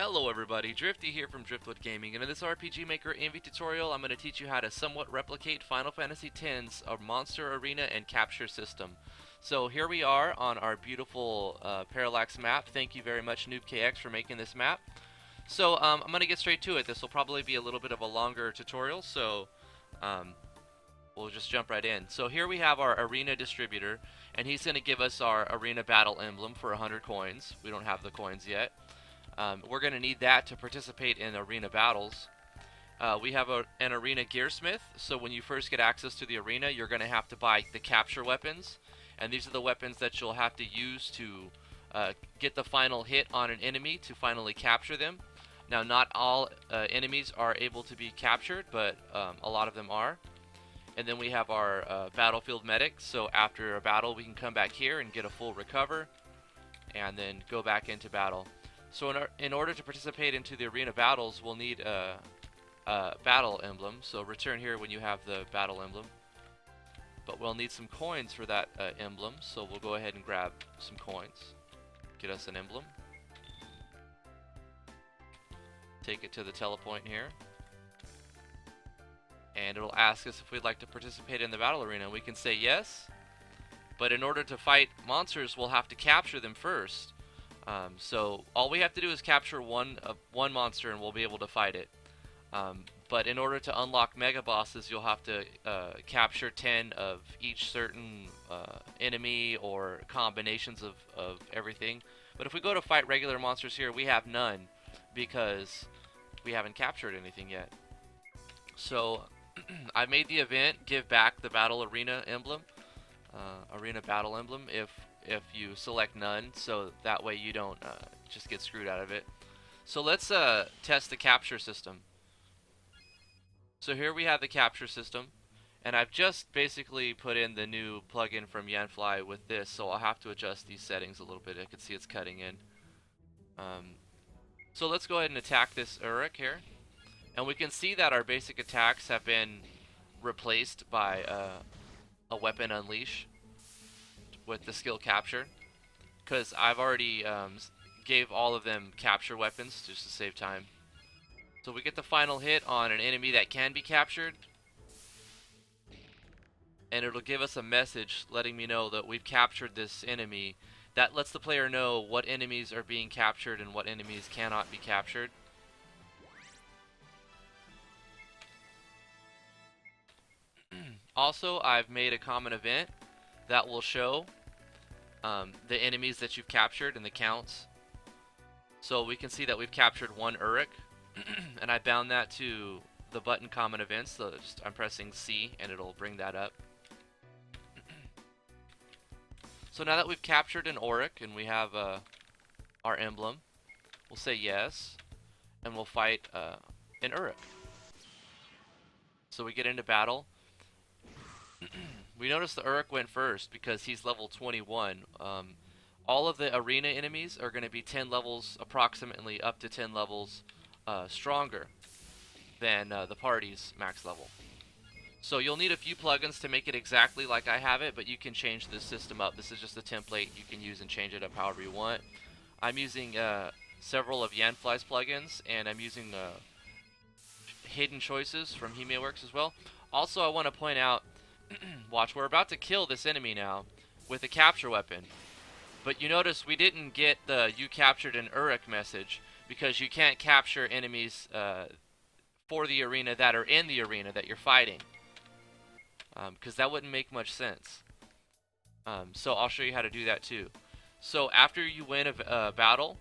Hello everybody, Drifty here from Driftwood Gaming, and in this RPG Maker Envy tutorial I'm going to teach you how to somewhat replicate Final Fantasy X's monster arena and capture system. So here we are on our beautiful Parallax map. Thank you very much NoobKX for making this map. So I'm going to get straight to it. This will probably be a little bit of a longer tutorial, so we'll just jump right in. So here we have our arena distributor, and he's going to give us our arena battle emblem for 100 coins. We don't have the coins yet. We're going to need that to participate in arena battles. We have an arena gearsmith, so when you first get access to the arena, you're going to have to buy the capture weapons, and these are the weapons that you'll have to use to get the final hit on an enemy to finally capture them. Now, not all enemies are able to be captured, but a lot of them are. And then we have our battlefield medic, so after a battle we can come back here and get a full recover, and then go back into battle. So in order to participate into the arena battles, we'll need a battle emblem. So return here when you have the battle emblem. But we'll need some coins for that emblem, so we'll go ahead and grab some coins. Get us an emblem. Take it to the telepoint here. And it'll ask us if we'd like to participate in the battle arena. We can say yes, but in order to fight monsters, we'll have to capture them first. So all we have to do is capture one monster and we'll be able to fight it. But in order to unlock mega bosses, you'll have to capture 10 of each certain enemy or combinations of everything. But if we go to fight regular monsters here, we have none because we haven't captured anything yet. So I made the event give back the battle arena emblem, arena battle emblem if you select none, so that way you don't just get screwed out of it. So let's test the capture system. So here we have the capture system, and I've just basically put in the new plugin from Yanfly with this, so I'll have to adjust these settings a little bit. I can see it's cutting in. So let's go ahead and attack this Uruk here, and we can see that our basic attacks have been replaced by a weapon unleash with the skill capture, because I've already gave all of them capture weapons just to save time. So we get the final hit on an enemy that can be captured, and it'll give us a message letting me know that we've captured this enemy. That lets the player know what enemies are being captured and what enemies cannot be captured. Also, I've made a common event that will show the enemies that you've captured and the counts. So we can see that we've captured one Uruk, and I bound that to the button common events. So I'm pressing C and it'll bring that up. So now that we've captured an Uruk and we have our emblem, we'll say yes, and we'll fight an Uruk. So we get into battle. We notice the Uruk went first because he's level 21. All of the arena enemies are going to be 10 levels, approximately up to 10 levels stronger than the party's max level. So you'll need a few plugins to make it exactly like I have it, but you can change this system up. This is just a template you can use and change it up however you want. I'm using several of Yanfly's plugins, and I'm using hidden choices from HeMeWorks as well. Also, I want to point out, watch, we're about to kill this enemy now with a capture weapon. But you notice we didn't get the "you captured an Uruk" message because you can't capture enemies for the arena that are in the arena that you're fighting. Because that wouldn't make much sense. So I'll show you how to do that too. So after you win a battle,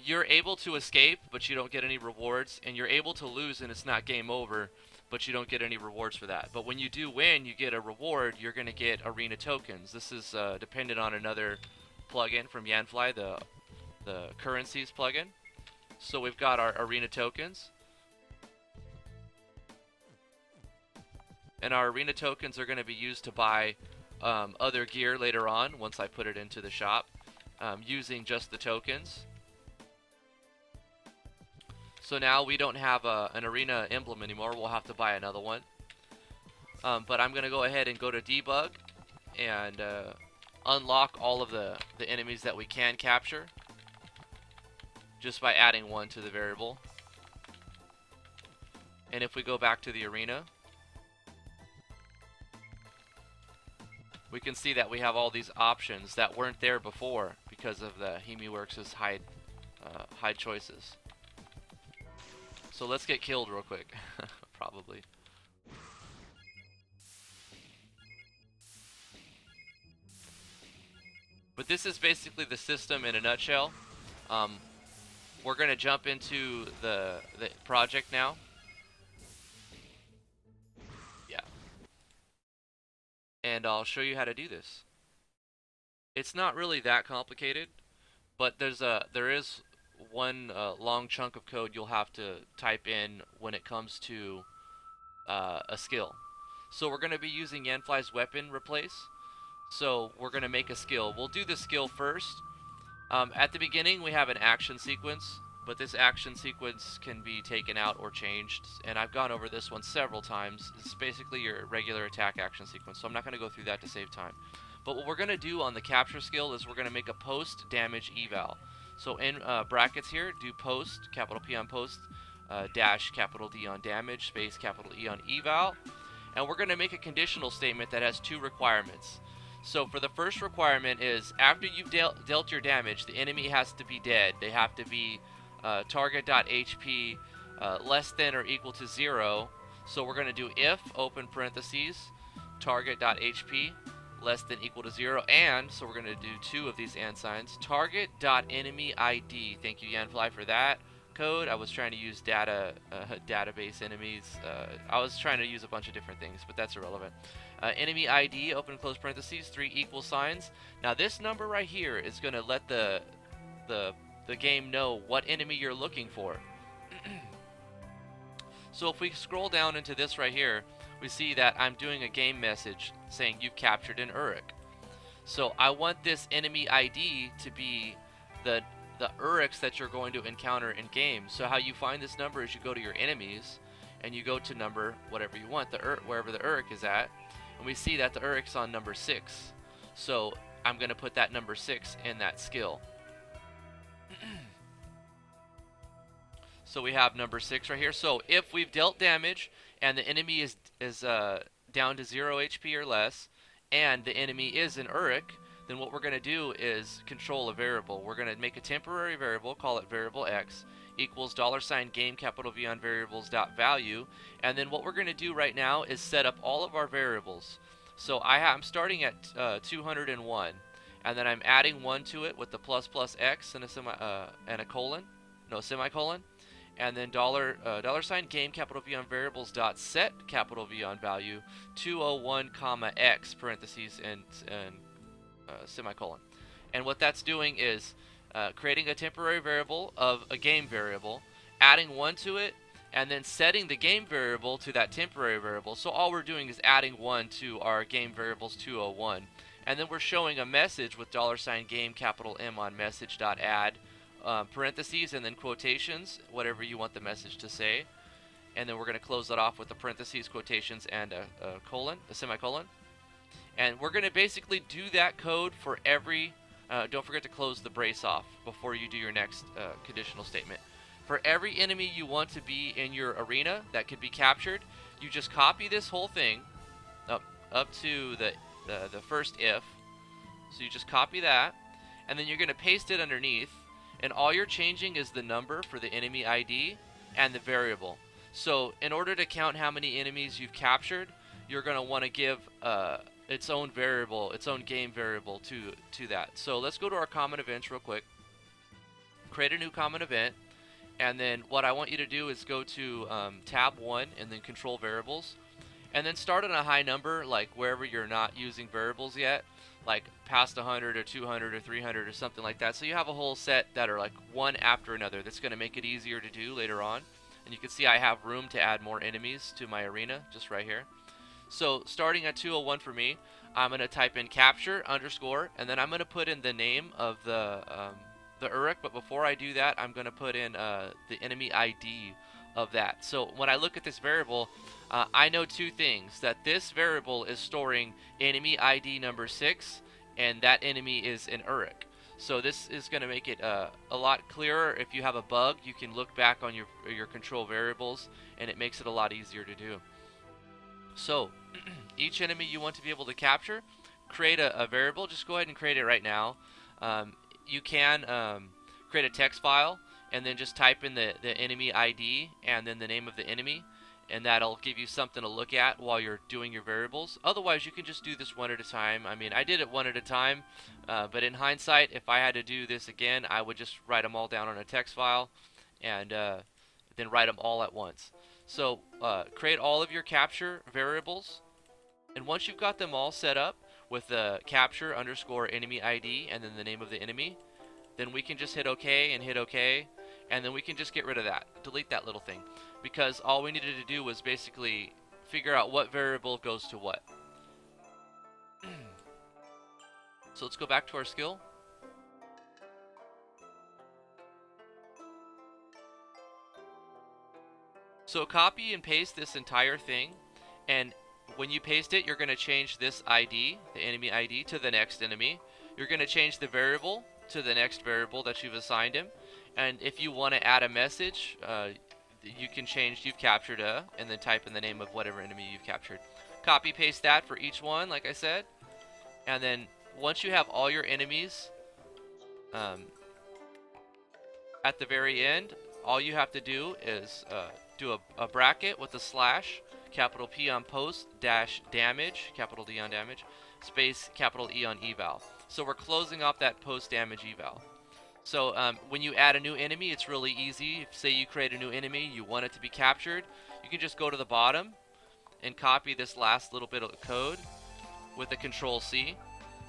you're able to escape, but you don't get any rewards. And you're able to lose and it's not game over, but you don't get any rewards for that. But when you do win, you get a reward. You're going to get arena tokens. This is dependent on another plugin from Yanfly, the currencies plugin. So we've got our arena tokens. And our arena tokens are going to be used to buy other gear later on once I put it into the shop, using just the tokens. So now we don't have an arena emblem anymore. We'll have to buy another one. But I'm going to go ahead and go to debug and unlock all of the enemies that we can capture. just by adding 1 to the variable. And if we go back to the arena, we can see that we have all these options that weren't there before because of the HemiWorks' hide choices. So let's get killed real quick. Probably. But this is basically the system in a nutshell. We're going to jump into the project now. Yeah. And I'll show you how to do this. It's not really that complicated, but there is one long chunk of code you'll have to type in when it comes to a skill. So we're going to be using Yanfly's weapon replace. So we're going to make a skill. We'll do the skill first. At the beginning we have an action sequence, but this action sequence can be taken out or changed, and I've gone over this one several times. It's basically your regular attack action sequence, so I'm not going to go through that to save time. But what we're going to do on the capture skill is we're going to make a post damage eval. So in brackets here, do post, capital P on post, dash capital D on damage, space capital E on eval, and we're going to make a conditional statement that has 2 requirements. So for the first requirement is after you've dealt your damage, the enemy has to be dead. They have to be target.hp less than or equal to 0. So we're going to do if, open parentheses, target.hp less than equal to 0, and, so we're going to do 2 of these and signs, target.enemy ID. Thank you, Yanfly, for that code. I was trying to use database enemies. I was trying to use a bunch of different things, but that's irrelevant. Enemy ID, open and close parentheses, 3 equal signs. Now this number right here is going to let the game know what enemy you're looking for. So if we scroll down into this right here, we see that I'm doing a game message saying you've captured an Uruk. So I want this enemy ID to be the Uruks that you're going to encounter in game. So how you find this number is you go to your enemies and you go to number whatever you want, wherever the Uruk is at, and we see that the Uruk's on number 6. So I'm going to put that number 6 in that skill. So we have number 6 right here. So if we've dealt damage and the enemy is down to 0 HP or less, and the enemy is an Uruk, then what we're going to do is control a variable. We're going to make a temporary variable, call it variable x, equals $game capital V on variables dot value, and then what we're going to do right now is set up all of our variables. So I'm starting at 201, and then I'm adding 1 to it with the plus x and a colon, no, semicolon, and then $game capital V on variables dot set capital V on value 201 comma x parentheses and semicolon. And what that's doing is creating a temporary variable of a game variable, adding 1 to it, and then setting the game variable to that temporary variable. So all we're doing is adding 1 to our game variables 201, and then we're showing a message with $game capital M on message dot add parentheses and then quotations, whatever you want the message to say, and then we're going to close that off with the parentheses, quotations, and a semicolon. And we're going to basically do that code for every, don't forget to close the brace off before you do your next conditional statement. For every enemy you want to be in your arena that could be captured, you just copy this whole thing up to the first if. So you just copy that, and then you're going to paste it underneath, and all you're changing is the number for the enemy ID and the variable. So in order to count how many enemies you've captured, you're going to want to give its own variable, its own game variable to that. So let's go to our common events real quick. Create a new common event, and then what I want you to do is go to tab 1 and then control variables, and then start on a high number, like wherever you're not using variables yet, like past 100 or 200 or 300 or something like that. So you have a whole set that are like one after another. That's going to make it easier to do later on. And you can see I have room to add more enemies to my arena just right here. So starting at 201 for me, I'm going to type in capture underscore, and then I'm going to put in the name of the Uruk. But before I do that, I'm going to put in the enemy ID of that. So when I look at this variable, I know 2 things: that this variable is storing enemy ID number 6, and that enemy is an Uruk. So this is going to make it a lot clearer. If you have a bug, you can look back on your control variables, and it makes it a lot easier to do. So each enemy you want to be able to capture, create a variable. Just go ahead and create it right now. You can create a text file and then just type in the enemy ID and then the name of the enemy, and that'll give you something to look at while you're doing your variables. Otherwise, you can just do this one at a time. I mean, I did it one at a time, but in hindsight, if I had to do this again, I would just write them all down on a text file and then write them all at once. So create all of your capture variables, and once you've got them all set up with the capture underscore enemy ID and then the name of the enemy, then we can just hit OK and hit OK, and then we can just get rid of that, delete that little thing, because all we needed to do was basically figure out what variable goes to what. So let's go back to our skill. So copy and paste this entire thing, and when you paste it, you're going to change this ID, the enemy ID, to the next enemy. You're going to change the variable to the next variable that you've assigned him. And if you want to add a message, you can change you've captured a, and then type in the name of whatever enemy you've captured. Copy paste that for each one, like I said. And then once you have all your enemies at the very end, all you have to do is do a bracket with a slash, capital P on post, dash damage, capital D on damage, space, capital E on eval. So we're closing off that post damage eval. So when you add a new enemy, it's really easy. If, say you create a new enemy, you want it to be captured, you can just go to the bottom and copy this last little bit of code with a Control C,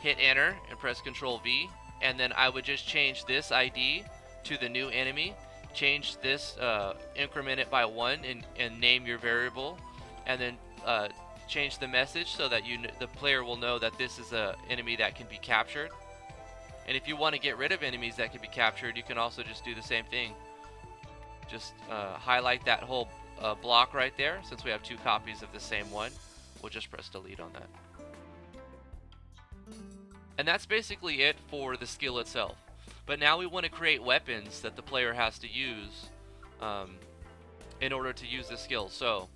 hit enter and press Control V, and then I would just change this ID to the new enemy, change this, increment it by 1 and name your variable, and then change the message so that the player will know that this is an enemy that can be captured. And if you want to get rid of enemies that can be captured, you can also just do the same thing. Just highlight that whole block right there. Since we have 2 copies of the same one, we'll just press delete on that. And that's basically it for the skill itself. But now we want to create weapons that the player has to use in order to use the skill. So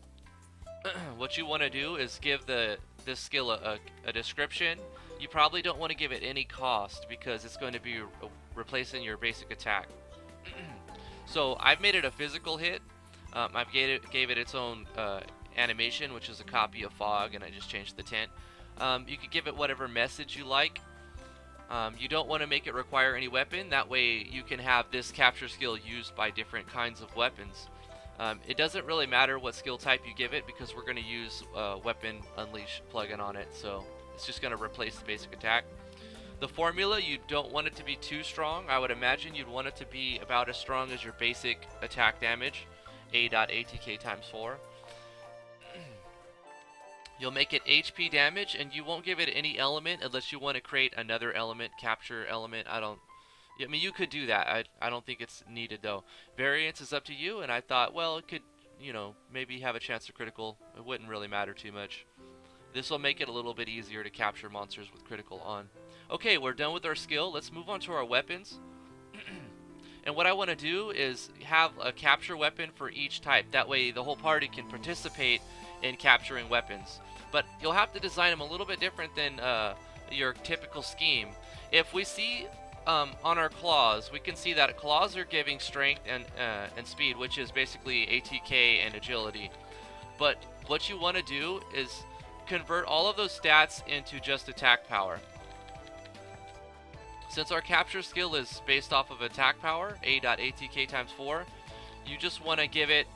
what you want to do is give this skill a description. You probably don't want to give it any cost because it's going to be replacing your basic attack. So I've made it a physical hit. I've gave it its own animation, which is a copy of fog, and I just changed the tint. You could give it whatever message you like. You don't want to make it require any weapon. That way you can have this capture skill used by different kinds of weapons. It doesn't really matter what skill type you give it because we're going to use Weapon Unleash plugin on it, so it's just going to replace the basic attack. The formula, you don't want it to be too strong. I would imagine you'd want it to be about as strong as your basic attack damage, A.ATK times 4. You'll make it HP damage, and you won't give it any element unless you want to create another element, capture element. I mean, you could do that. I don't think it's needed, though. Variance is up to you, and I thought, well, it could, maybe have a chance to critical. It wouldn't really matter too much. This will make it a little bit easier to capture monsters with critical on. Okay, we're done with our skill. Let's move on to our weapons. And what I want to do is have a capture weapon for each type. That way the whole party can participate in capturing weapons. But you'll have to design them a little bit different than your typical scheme. If we see on our claws, we can see that claws are giving strength and speed, which is basically ATK and agility. But what you want to do is convert all of those stats into just attack power. Since our capture skill is based off of attack power, A.ATK times 4, you just want to give it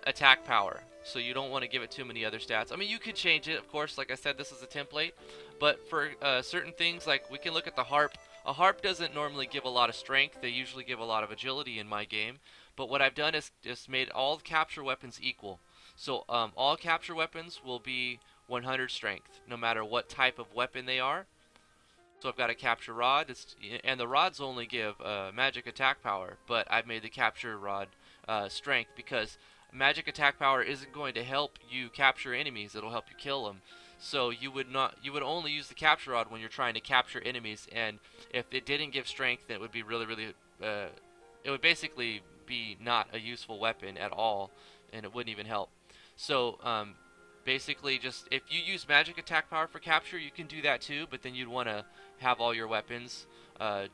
attack power. So you don't want to give it too many other stats. I mean, you could change it, of course. Like I said, this is a template. But for certain things, like we can look at the harp. A harp doesn't normally give a lot of strength. They usually give a lot of agility in my game. But what I've done is just made all capture weapons equal. So all capture weapons will be 100 strength, no matter what type of weapon they are. So I've got a capture rod, and the rods only give magic attack power, but I've made the capture rod strength because magic attack power isn't going to help you capture enemies, it'll help you kill them. So you would only use the capture rod when you're trying to capture enemies, and if it didn't give strength, then it would be really it would basically be not a useful weapon at all, and it wouldn't even help. So basically, just if you use magic attack power for capture, you can do that too, but then you'd want to have all your weapons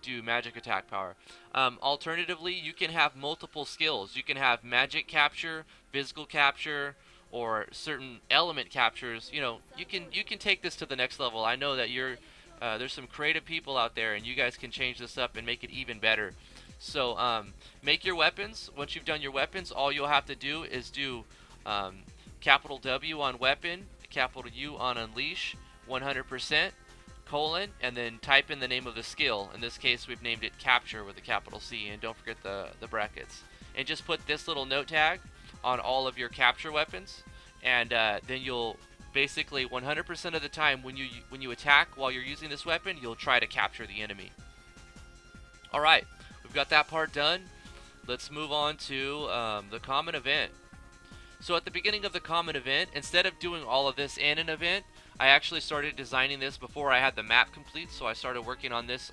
do magic attack power. Alternatively, you can have multiple skills. You can have magic capture, physical capture, or certain element captures. You know, you can take this to the next level. I know that there's some creative people out there, and you guys can change this up and make it even better. So make your weapons. Once you've done your weapons, all you'll have to do is do capital W on weapon, capital U on unleash, 100%, colon, and then type in the name of the skill. In this case, we've named it capture with a capital C, and don't forget the brackets. And just put this little note tag on all of your capture weapons, and then you'll basically 100% of the time when you attack while you're using this weapon, you'll try to capture the enemy. Alright, we've got that part done. Let's move on to the common event. So at the beginning of the common event, instead of doing all of this in an event, I actually started designing this before I had the map complete, so I started working on this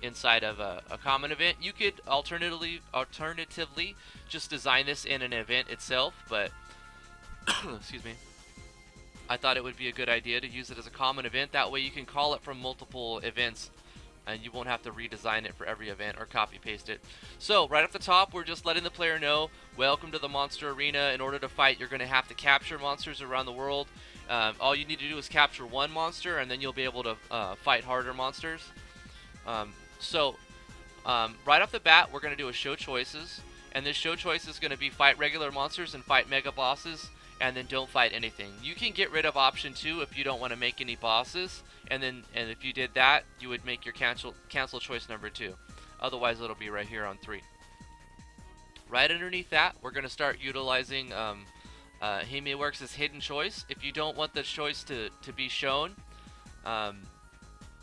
inside of a common event. You could alternatively just design this in an event itself, but excuse me, I thought it would be a good idea to use it as a common event. That way you can call it from multiple events, and you won't have to redesign it for every event or copy paste it. So right at the top, we're just letting the player know, welcome to the monster arena. In order to fight, you're going to have to capture monsters around the world. All you need to do is capture one monster, and then you'll be able to fight harder monsters. Right off the bat, we're going to do a show choices, and this show choice is going to be fight regular monsters and fight mega bosses, and then don't fight anything. You can get rid of option 2 if you don't want to make any bosses, and if you did that, you would make your cancel choice number 2. Otherwise, it'll be right here on 3. Right underneath that, we're going to start utilizing Works' hidden choice. If you don't want the choice to be shown,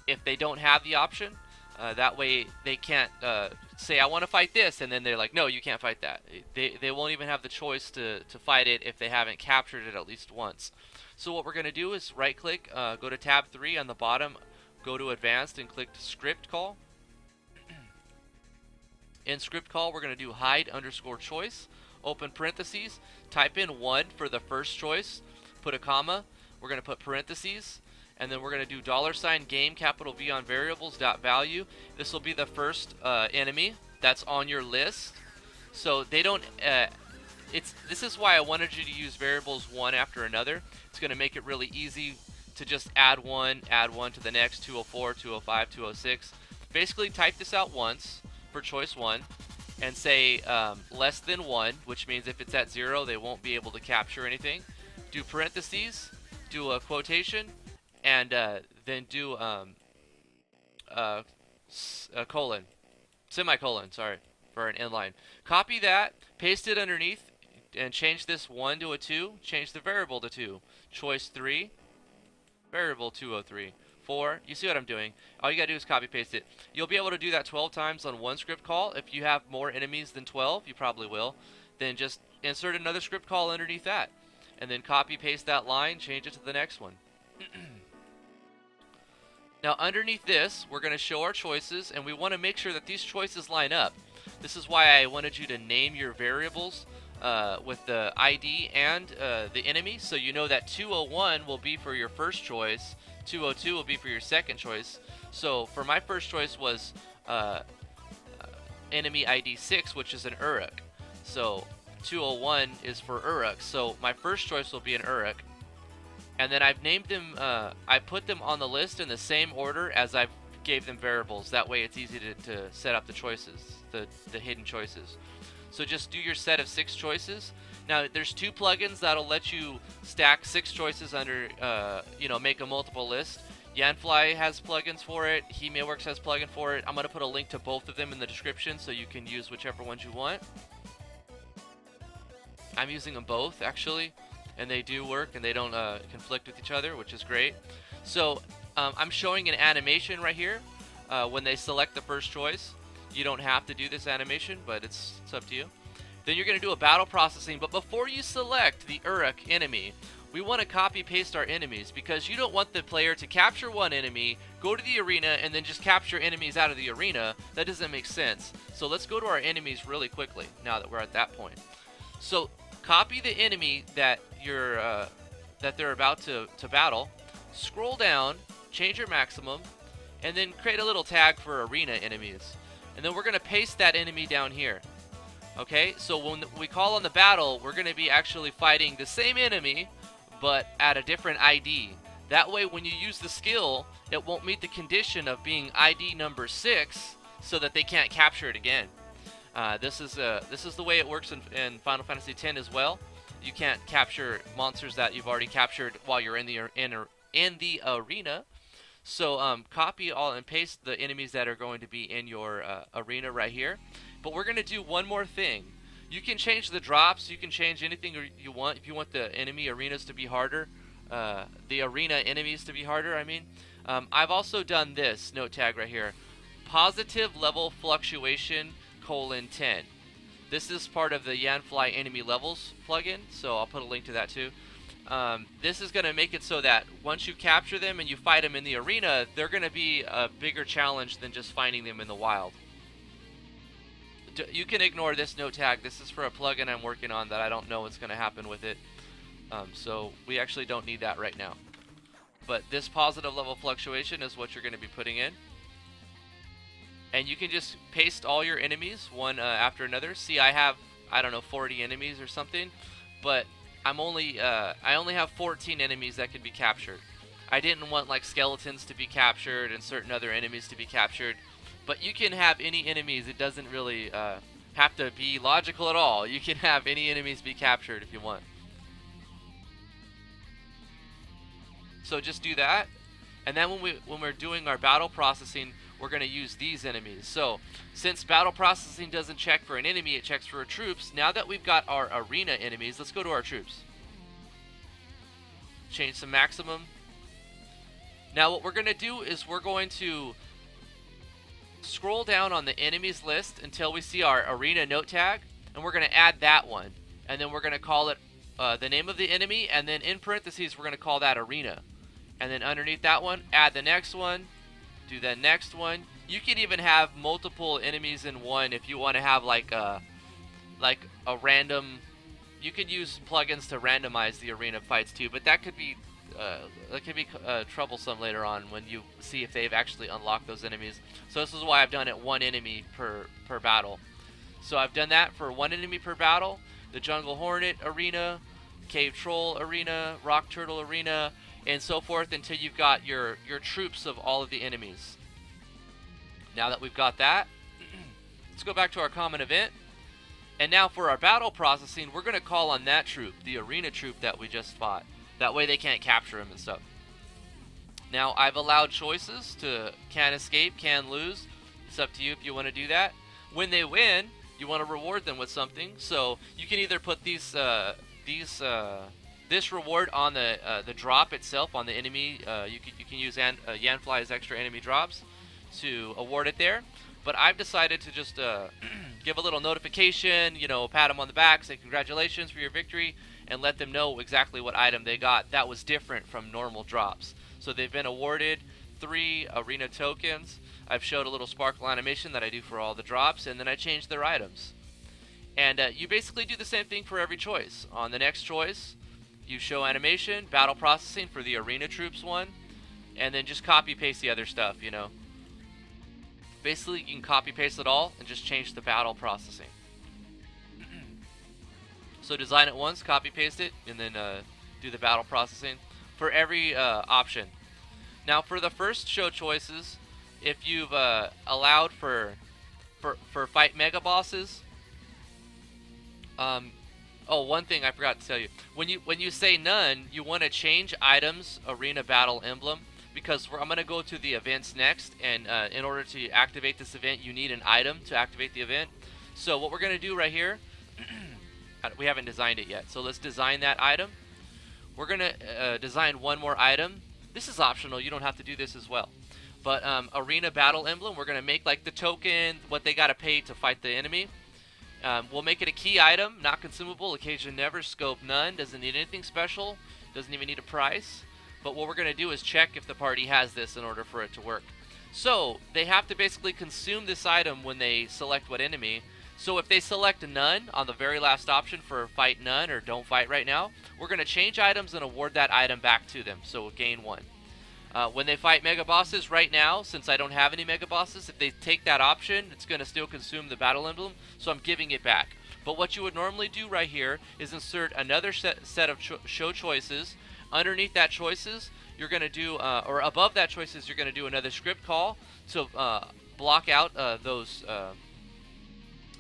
if they don't have the option, that way they can't say, I want to fight this, and then they're like, no, you can't fight that. They won't even have the choice to fight it if they haven't captured it at least once. So what we're going to do is right click, go to tab 3 on the bottom, go to advanced and click script call. In script call, we're going to do hide underscore choice, open parentheses, type in 1 for the first choice, put a comma, we're going to put parentheses, and then we're going to do $game capital V on variables dot value. This will be the first enemy that's on your list. So they don't this is why I wanted you to use variables one after another. It's going to make it really easy to just add one to the next, 204, 205, 206. Basically type this out once for choice 1 and say less than 1, which means if it's at 0 they won't be able to capture anything. Do parentheses, do a quotation, and then do a colon, semicolon, sorry, for an inline. Copy that, paste it underneath, and change this 1 to a 2, change the variable to 2. Choice 3, variable 203. 4, you see what I'm doing. All you gotta do is copy paste it. You'll be able to do that 12 times on one script call. If you have more enemies than 12, you probably will, then just insert another script call underneath that, and then copy paste that line, change it to the next one. Now underneath this, we're going to show our choices, and we want to make sure that these choices line up. This is why I wanted you to name your variables with the ID and the enemy, so you know that 201 will be for your first choice, 202 will be for your second choice. So for my first choice was enemy ID 6, which is an Uruk. So 201 is for Uruk, so my first choice will be an Uruk. And then I've named them, I put them on the list in the same order as I gave them variables. That way it's easy to set up the choices, the hidden choices. So just do your set of 6 choices. Now there's 2 plugins that'll let you stack 6 choices under, make a multiple list. Yanfly has plugins for it, Works has plugin for it. I'm going to put a link to both of them in the description so you can use whichever ones you want. I'm using them both actually, and they do work, and they don't conflict with each other, which is great. So I'm showing an animation right here when they select the first choice. You don't have to do this animation, but it's up to you. Then you're going to do a battle processing, but before you select the Uruk enemy, we want to copy paste our enemies, because you don't want the player to capture one enemy, go to the arena, and then just capture enemies out of the arena. That doesn't make sense. So let's go to our enemies really quickly now that we're at that point. So copy the enemy that they're about to battle, scroll down, change your maximum, and then create a little tag for arena enemies. And then we're going to paste that enemy down here. Okay, so when we call on the battle, we're going to be actually fighting the same enemy, but at a different ID. That way, when you use the skill, it won't meet the condition of being ID number 6, so that they can't capture it again. This is the way it works in Final Fantasy X as well. You can't capture monsters that you've already captured while you're in the arena. So copy all and paste the enemies that are going to be in your arena right here. But we're going to do one more thing. You can change the drops. You can change anything you want. If you want the enemy arenas to be harder, the arena enemies to be harder, I mean. I've also done this note tag right here. Positive level fluctuation : 10. This is part of the Yanfly enemy levels plugin, so I'll put a link to that too. This is going to make it so that once you capture them and you fight them in the arena, they're going to be a bigger challenge than just finding them in the wild. You can ignore this note tag. This is for a plugin I'm working on that I don't know what's going to happen with it. So we actually don't need that right now. But this positive level fluctuation is what you're going to be putting in. And you can just paste all your enemies one after another. See, I have, I don't know, 40 enemies or something. But I only have 14 enemies that can be captured. I didn't want like skeletons to be captured and certain other enemies to be captured. But you can have any enemies. It doesn't really have to be logical at all. You can have any enemies be captured if you want. So just do that. And then when we're doing our battle processing, we're going to use these enemies. So since battle processing doesn't check for an enemy, it checks for our troops. Now that we've got our arena enemies, let's go to our troops. Change some maximum. Now what we're going to do is we're going to scroll down on the enemies list until we see our arena note tag, and we're going to add that one. And then we're going to call it the name of the enemy, and then in parentheses we're going to call that arena. And then underneath that one, add the next one, do the next one. You can even have multiple enemies in one if you want to have like a random. You could use plugins to randomize the arena fights too, but that could be troublesome later on when you see if they've actually unlocked those enemies. So this is why I've done it one enemy per battle. So I've done that for one enemy per battle. The Jungle Hornet arena, Cave Troll arena, Rock Turtle arena, and so forth until you've got your troops of all of the enemies. Now that we've got that, let's go back to our common event. And now for our battle processing, we're going to call on that troop, the arena troop that we just fought. That way they can't capture him and stuff. Now I've allowed choices to can escape, can lose. It's up to you if you want to do that. When they win, you want to reward them with something. So you can either put this reward on the drop itself on the enemy. You can use Yanfly's extra enemy drops to award it there. But I've decided to just give a little notification, pat them on the back, say congratulations for your victory, and let them know exactly what item they got that was different from normal drops. So they've been awarded 3 arena tokens. I've showed a little sparkle animation that I do for all the drops, and then I changed their items. And you basically do the same thing for every choice. On the next choice, you show animation, battle processing for the arena troops one, and then just copy paste the other stuff, Basically, you can copy paste it all and just change the battle processing. So design it once, copy paste it, and then do the battle processing for every option. Now for the first show choices, if you've allowed for fight mega bosses, one thing I forgot to tell you. When you say none, you want to change items arena battle emblem, because I'm going to go to the events next, and in order to activate this event, you need an item to activate the event. So what we're going to do right here, we haven't designed it yet, so let's design that item. We're going to design one more item. This is optional, you don't have to do this as well. But arena battle emblem, we're going to make like the token, what they got to pay to fight the enemy. We'll make it a key item, not consumable, occasion never, scope none, doesn't need anything special. Doesn't even need a price. But what we're going to do is check if the party has this in order for it to work. So they have to basically consume this item when they select what enemy. So if they select none on the very last option for fight none or don't fight right now, we're going to change items and award that item back to them. So we'll gain 1. When they fight mega bosses right now, since I don't have any mega bosses, if they take that option, it's going to still consume the battle emblem, so I'm giving it back. But what you would normally do right here is insert another set of show choices. Underneath that choices, you're going to do, or above that choices, you're going to do another script call to block out those.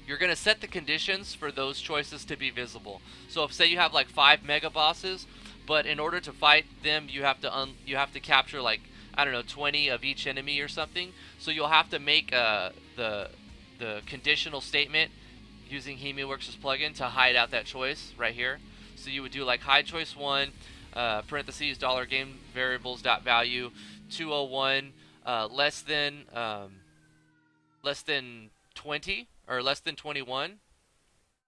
You're going to set the conditions for those choices to be visible. So if say you have like 5 mega bosses, but in order to fight them, you have to capture like, I don't know, 20 of each enemy or something. So you'll have to make the conditional statement using HemiWorks' plugin to hide out that choice right here. So you would do like hide choice 1, parentheses $game variables dot value 201 less than 20 or less than 21.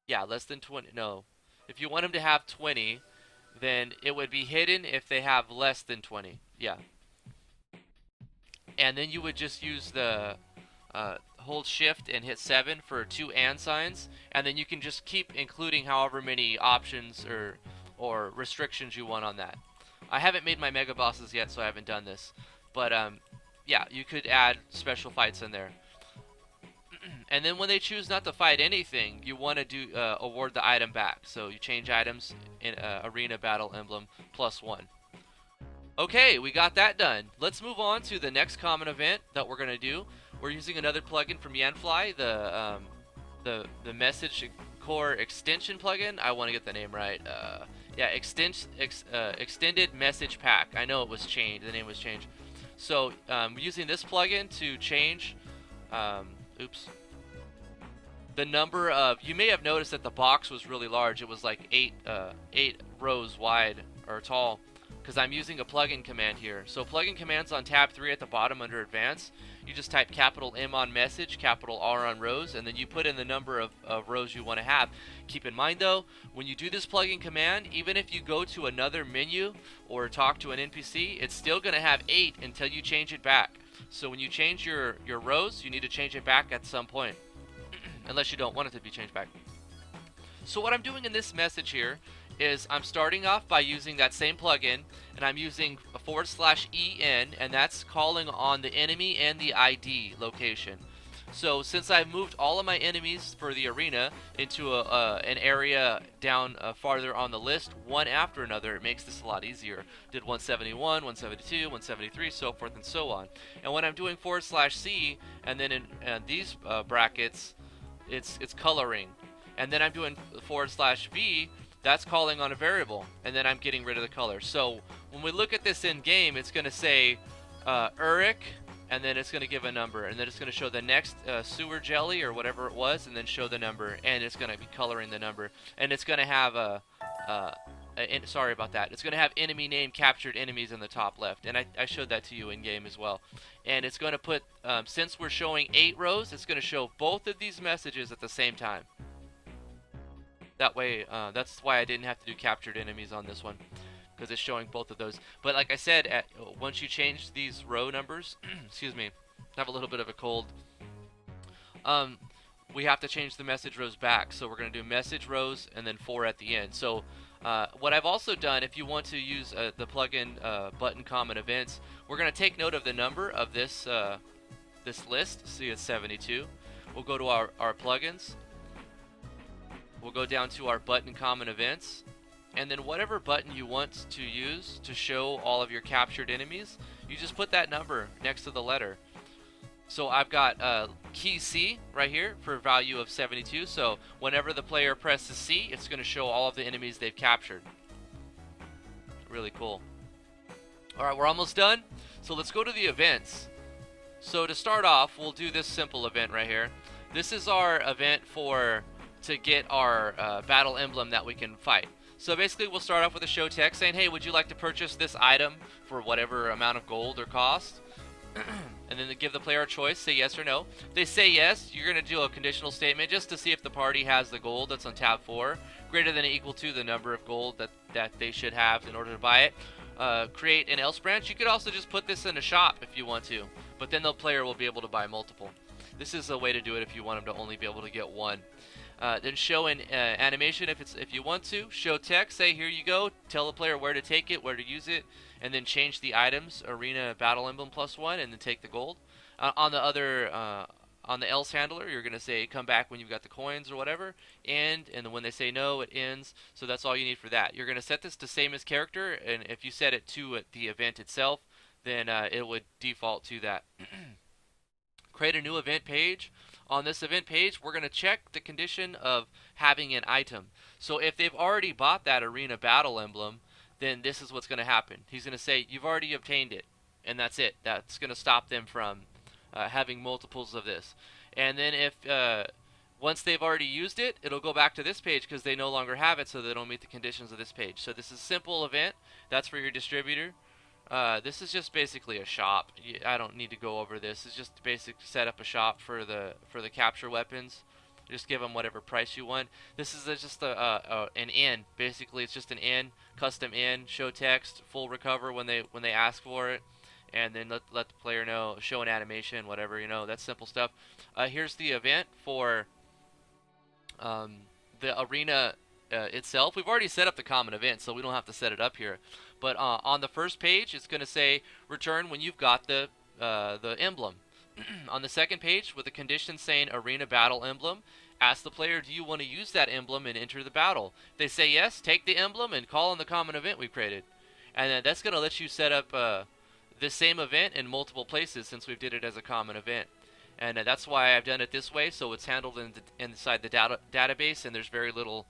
Yeah, less than 20. No, if you want them to have 20. Then it would be hidden if they have less than 20. Yeah. And then you would just use the hold shift and hit 7 for 2 and signs, and then you can just keep including however many options or restrictions you want on that. I haven't made my mega bosses yet, so I haven't done this. But yeah, you could add special fights in there. And then when they choose not to fight anything, you want to do award the item back. So you change items in Arena Battle Emblem +1. Okay, we got that done. Let's move on to the next common event that we're going to do. We're using another plugin from Yanfly, the Message Core Extension plugin. I want to get the name right. Yeah, Extended Message Pack. I know it was changed. The name was changed. So we're using this plugin to change. The number of, you may have noticed that the box was really large. It was like 8 rows wide or tall, because I'm using a plugin command here. So plugin commands on tab 3 at the bottom under advanced. You just type capital M on message, capital R on rows, and then you put in the number of rows you want to have. Keep in mind though, when you do this plugin command, even if you go to another menu or talk to an NPC, it's still going to have 8 until you change it back. So when you change your rows, you need to change it back at some point. Unless you don't want it to be changed back. So what I'm doing in this message here is I'm starting off by using that same plugin, and I'm using /en, and that's calling on the enemy and the ID location. So since I've moved all of my enemies for the arena into an area down farther on the list, one after another, it makes this a lot easier. Did 171, 172, 173, so forth and so on. And when I'm doing /C, and then in these brackets, it's coloring, and then I'm doing /V, that's calling on a variable, and then I'm getting rid of the color. So when we look at this in game, it's going to say Uric, and then it's going to give a number, and then it's going to show the next sewer jelly or whatever it was, and then show the number, and it's going to be coloring the number, and it's going to have sorry about that. It's going to have enemy name captured enemies in the top left, and I showed that to you in game as well. And it's going to put, since we're showing 8 rows, it's going to show both of these messages at the same time. That way, that's why I didn't have to do captured enemies on this one, because it's showing both of those. But like I said, once you change these row numbers, excuse me, I have a little bit of a cold. We have to change the message rows back. So we're going to do message rows and then 4 at the end. So what I've also done, if you want to use the plugin button common events, we're going to take note of the number of this this list. See, it's 72. We'll go to our plugins. We'll go down to our button common events, and then whatever button you want to use to show all of your captured enemies, you just put that number next to the letter. So I've got key C right here for a value of 72. So whenever the player presses C, it's going to show all of the enemies they've captured. Really cool. Alright, we're almost done. So let's go to the events. So to start off, we'll do this simple event right here. This is our event to get our battle emblem that we can fight. So basically we'll start off with a show text saying, hey, would you like to purchase this item for whatever amount of gold or cost? and then they give the player a choice, say yes or no. If they say yes, you're going to do a conditional statement just to see if the party has the gold that's on tab 4, greater than or equal to the number of gold that they should have in order to buy it. Create an else branch. You could also just put this in a shop if you want to, but then the player will be able to buy multiple. This is a way to do it if you want them to only be able to get one. Then show an animation if you want to. Show text, say here you go, tell the player where to take it, where to use it, and then change the items, Arena Battle Emblem +1, and then take the gold. On the else handler, you're going to say come back when you've got the coins or whatever, and then when they say no, it ends. So that's all you need for that. You're going to set this to same as character, and if you set it to the event itself, then it would default to that. Create a new event page. On this event page, we're going to check the condition of having an item. So if they've already bought that Arena Battle Emblem, then this is what's going to happen. He's going to say, you've already obtained it, and that's it. That's going to stop them from having multiples of this. And then if once they've already used it, it'll go back to this page because they no longer have it, so they don't meet the conditions of this page. So this is a simple event. That's for your distributor. This is just basically a shop. I don't need to go over this. It's just basic set up a shop for the capture weapons. Just give them whatever price you want. This is just an in. Basically, it's just an in, custom in, show text, full recover when they ask for it, and then let the player know, show an animation, whatever, that's simple stuff. Here's the event for the arena itself. We've already set up the common event, so we don't have to set it up here. But on the first page, it's going to say return when you've got the emblem. On the second page, with a condition saying Arena Battle Emblem, ask the player, do you want to use that emblem and enter the battle? If they say yes, take the emblem and call on the common event we created. And then that's going to let you set up this same event in multiple places since we've did it as a common event. And that's why I've done it this way, so it's handled inside the database, and there's very little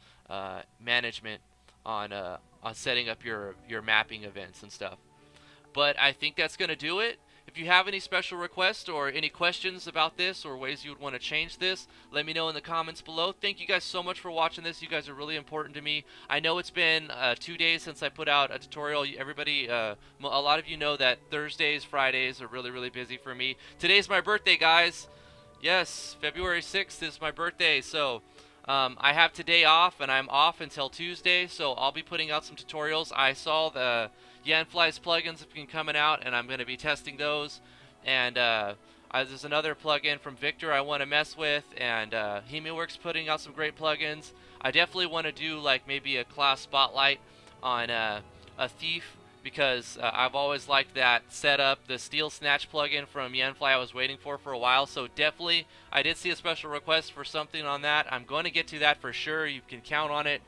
management on setting up your mapping events and stuff. But I think that's going to do it. If you have any special requests or any questions about this or ways you would want to change this, let me know in the comments below. Thank you guys so much for watching this. You guys are really important to me. I know it's been 2 days since I put out a tutorial. Everybody, a lot of you know that Thursdays, Fridays are really, really busy for me. Today's my birthday, guys. Yes, February 6th is my birthday, so I have today off, and I'm off until Tuesday, so I'll be putting out some tutorials. I saw the Yanfly's plugins have been coming out, and I'm going to be testing those. And there's another plugin from Victor I want to mess with, and HemiWorks putting out some great plugins. I definitely want to do like maybe a class spotlight on a thief, because I've always liked that setup. The Steel Snatch plugin from Yanfly I was waiting for a while, so definitely I did see a special request for something on that. I'm going to get to that for sure. You can count on it.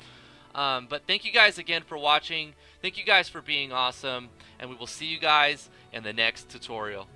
But thank you guys again for watching. Thank you guys for being awesome, and we will see you guys in the next tutorial.